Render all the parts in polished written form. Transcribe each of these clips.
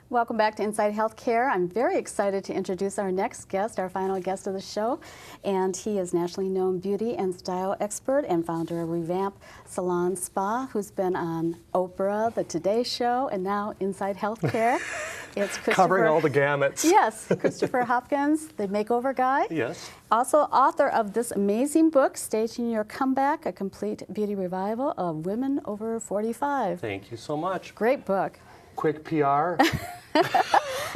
Welcome back to Inside Healthcare. I'm very excited to introduce our next guest, our final guest of the show. And he is nationally known beauty and style expert and founder of Revamp Salon Spa, who's been on Oprah, The Today Show, and now Inside Healthcare. It's Christopher. Covering all the gamuts. Yes, Christopher Hopkins, the Makeover Guy. Yes. Also author of this amazing book, Staging Your Comeback, a complete beauty revival of women over 45. Thank you so much. Great book. Quick PR.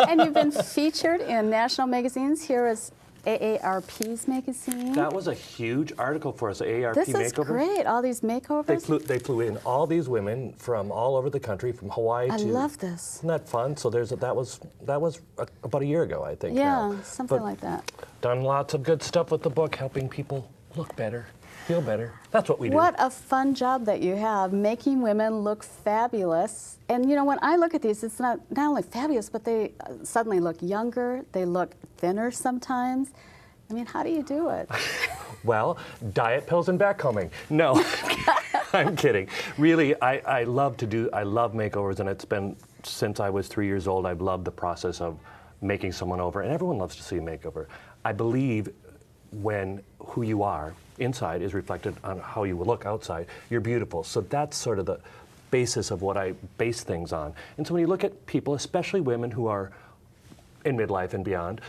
And you've been featured in national magazines. Here is AARP's magazine. That was a huge article for us, AARP This is Makeover. great, all these makeovers. They flew in all these women from all over the country, from Hawaii to... I love this. Isn't that fun? So that was about a year ago, I think. Yeah, now. something like that. Done lots of good stuff with the book, helping people look better, feel better. That's what we do. What a fun job that you have, making women look fabulous. And you know, when I look at these, it's not only fabulous, but they suddenly look younger, they look thinner sometimes. I mean, how do you do it? Well, diet pills and backcombing. No, I'm kidding. Really, I love makeovers, and it's been since I was 3 years old. I've loved the process of making someone over, and everyone loves to see a makeover. I believe when who you are inside is reflected on how you will look outside, you're beautiful. So that's sort of the basis of what I base things on. And so when you look at people, especially women who are in midlife and beyond,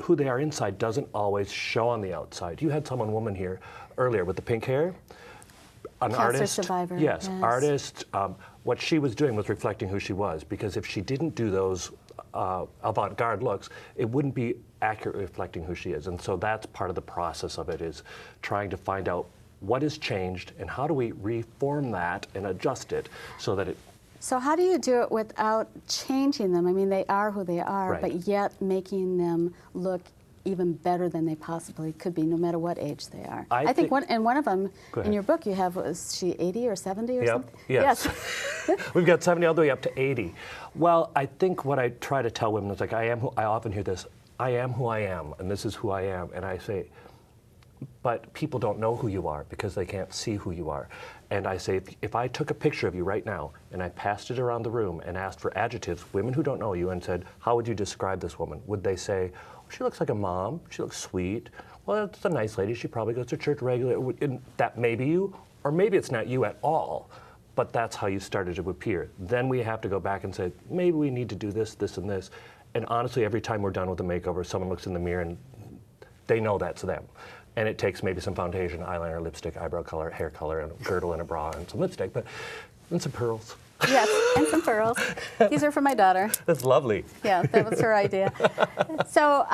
who they are inside doesn't always show on the outside. You had woman here earlier with the pink hair, an Cancer artist. survivor. Yes, artist. What she was doing was reflecting who she was, because if she didn't do those avant-garde looks, it wouldn't be accurately reflecting who she is. And so that's part of the process of it, is trying to find out what has changed and how do we reform that and adjust it so that it... So how do you do it without changing them? I mean, they are who they are, Right. but yet making them look even better than they possibly could be, no matter what age they are. I think one of them in your book you have, was she 80 or 70 or something? Yes. We've got 70 all the way up to 80. Well, I think what I try to tell women is, like, I often hear this, I am who I am, and this is who I am. And I say, but people don't know who you are because they can't see who you are. And I say, if I took a picture of you right now and I passed it around the room and asked for adjectives, women who don't know you, and said, how would you describe this woman? Would they say, she looks like a mom, she looks sweet, well, that's a nice lady, she probably goes to church regularly. And that may be you, or maybe it's not you at all, but that's how you started to appear. Then we have to go back and say, maybe we need to do this, this, and this. And honestly, every time we're done with the makeover, someone looks in the mirror and they know that's them. And it takes maybe some foundation, eyeliner, lipstick, eyebrow color, hair color, and a girdle and a bra and some lipstick, and some pearls. Yes, and some pearls. These are for my daughter. That's lovely. Yeah, that was her idea. So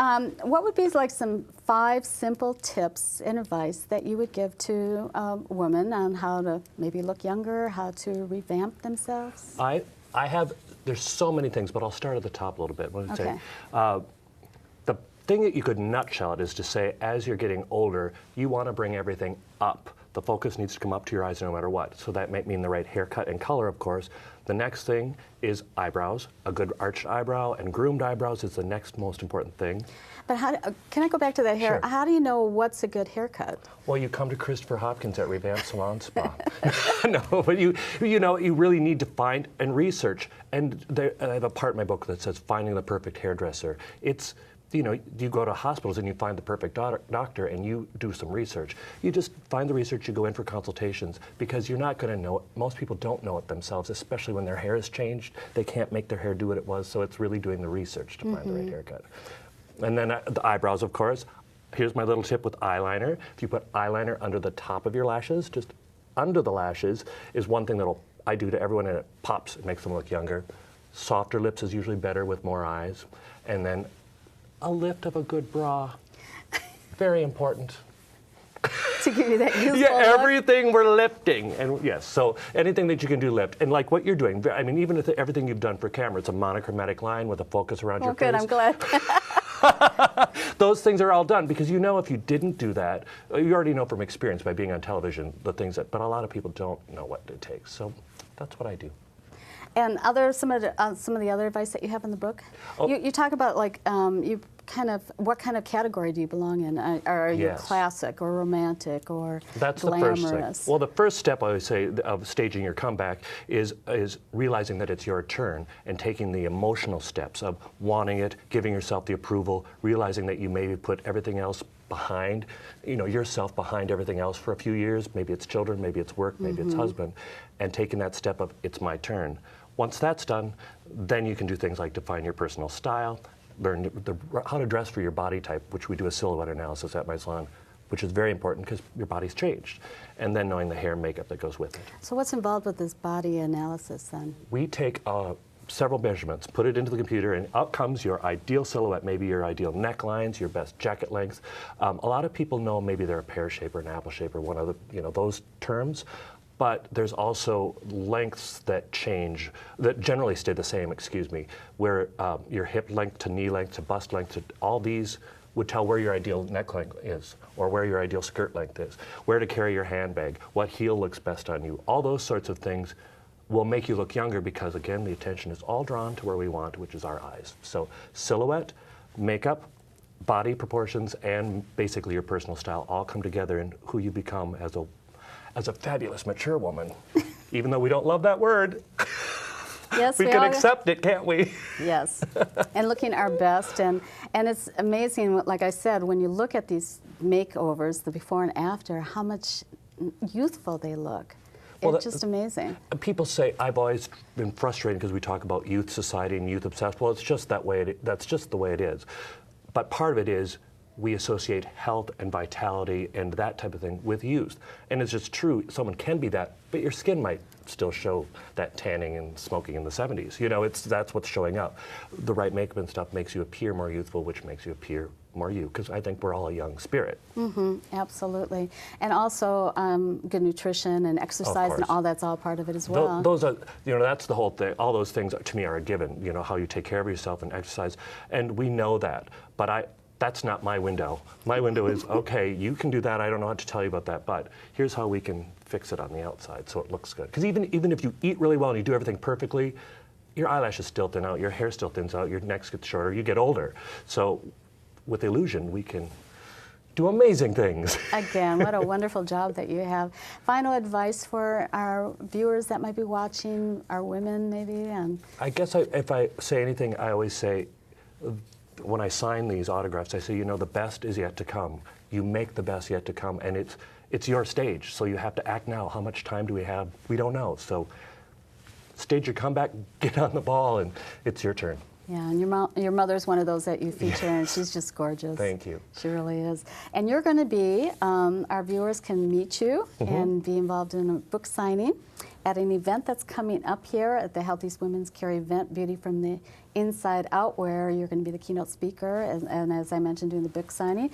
what would be like some 5 simple tips and advice that you would give to a woman on how to maybe look younger, how to revamp themselves? There's so many things, but I'll start at the top a little bit. What did I Okay. say? The thing that you could nutshell it is to say, as you're getting older, you want to bring everything up. The focus needs to come up to your eyes no matter what. So that might mean the right haircut and color, of course. The next thing is eyebrows. A good arched eyebrow and groomed eyebrows is the next most important thing. But can I go back to that hair? Sure. How do you know what's a good haircut? Well, you come to Christopher Hopkins at Revamp Salon Spa. No, but you really need to find and research. And I have a part in my book that says finding the perfect hairdresser. It's, you go to hospitals and you find the perfect doctor and you do some research. You just find the research, you go in for consultations, because you're not going to know it. Most people don't know it themselves, especially when their hair has changed. They can't make their hair do what it was, so it's really doing the research to find the right haircut. And then the eyebrows, of course. Here's my little tip with eyeliner. If you put eyeliner under the top of your lashes, just under the lashes, is one thing I do to everyone, and it pops. It makes them look younger. Softer lips is usually better with more eyes. And then a lift of a good bra. Very important. To give you that youthful Yeah, look? everything we're lifting. And yes, so anything that you can do lift. And like what you're doing, I mean, even if everything you've done for camera, it's a monochromatic line with a focus around your face. Good, I'm glad. Those things are all done, because if you didn't do that, you already know from experience by being on television the things but a lot of people don't know what it takes. So that's what I do. And some of the other advice that you have in the book, you talk about, like, you what kind of category do you belong in? Are you Yes. classic or romantic or That's glamorous? the first thing. Well, the first step I always say of staging your comeback is realizing that it's your turn and taking the emotional steps of wanting it, giving yourself the approval, realizing that you maybe put everything else behind, yourself behind everything else for a few years. Maybe it's children, maybe it's work, maybe it's husband, and taking that step of it's my turn. Once that's done, then you can do things like define your personal style, learn how to dress for your body type, which we do a silhouette analysis at my salon, which is very important because your body's changed. And then knowing the hair and makeup that goes with it. So what's involved with this body analysis then? We take several measurements, put it into the computer, and out comes your ideal silhouette, maybe your ideal necklines, your best jacket length. A lot of people know maybe they're a pear shape or an apple shape or one of the, those terms. But there's also lengths that change, that generally stay the same, where your hip length to knee length to bust length to all these would tell where your ideal neck length is, or where your ideal skirt length is, where to carry your handbag, what heel looks best on you. All those sorts of things will make you look younger because, again, the attention is all drawn to where we want, which is our eyes. So silhouette, makeup, body proportions, and basically your personal style all come together in who you become as a fabulous, mature woman. Even though we don't love that word, Yes, we can accept it, can't we? Yes, and looking our best. And it's amazing, like I said, when you look at these makeovers, the before and after, how much youthful they look. Well, it's just amazing. People say, I've always been frustrated because we talk about youth society and youth obsessed. Well, it's just that way. That's just the way it is. But part of it is we associate health and vitality and that type of thing with youth. And it's just true, someone can be that, but your skin might still show that tanning and smoking in the 70s. That's what's showing up. The right makeup and stuff makes you appear more youthful, which makes you appear more you, because I think we're all a young spirit. Absolutely. And also good nutrition and exercise and all that's all part of it as well. Those are, that's the whole thing. All those things to me are a given, how you take care of yourself and exercise. And we know that, but that's not my window. My window is, okay, you can do that. I don't know how to tell you about that, but here's how we can fix it on the outside so it looks good. Because even if you eat really well and you do everything perfectly, your eyelashes still thin out, your hair still thins out, your neck gets shorter, you get older. So with illusion, we can do amazing things. Again, what a wonderful job that you have. Final advice for our viewers that might be watching, our women maybe? And I guess if I say anything, I always say, when I sign these autographs, I say, the best is yet to come. You make the best yet to come, and it's your stage, so you have to act now. How much time do we have? We don't know. So stage your comeback, get on the ball, and it's your turn. Yeah, and your mother's one of those that you feature, and she's just gorgeous. Thank you. She really is. And you're going to be, our viewers can meet you and be involved in a book signing at an event that's coming up here at the Healthiest Women's Care event, Beauty from the Inside Out, where you're going to be the keynote speaker, and as I mentioned, doing the book signing.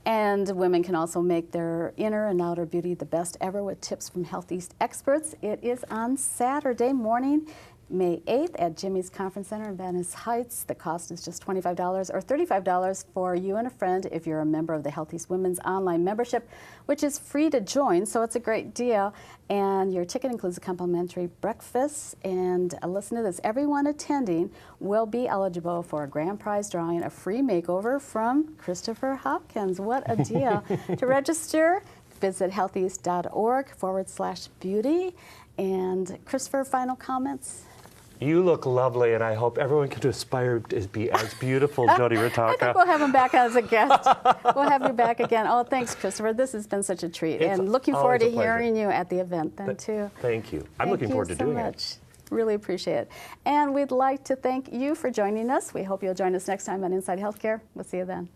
And women can also make their inner and outer beauty the best ever with tips from Health East experts. It is on Saturday morning, May 8th at Jimmy's Conference Center in Venice Heights. The cost is just $25 or $35 for you and a friend if you're a member of the Healthiest Women's online membership, which is free to join, so it's a great deal. And your ticket includes a complimentary breakfast. And listen to this, everyone attending will be eligible for a grand prize drawing, a free makeover from Christopher Hopkins. What a deal. To register, visit healthiest.org/beauty. And Christopher, final comments? You look lovely, and I hope everyone can aspire to be as beautiful, Jody Ritaka. I think we'll have him back as a guest. We'll have you back again. Oh, thanks, Christopher. This has been such a treat. And looking forward to hearing you at the event then, too. Thank you. I'm looking forward to doing it. Thank you so much. Really appreciate it. And we'd like to thank you for joining us. We hope you'll join us next time on Inside Healthcare. We'll see you then.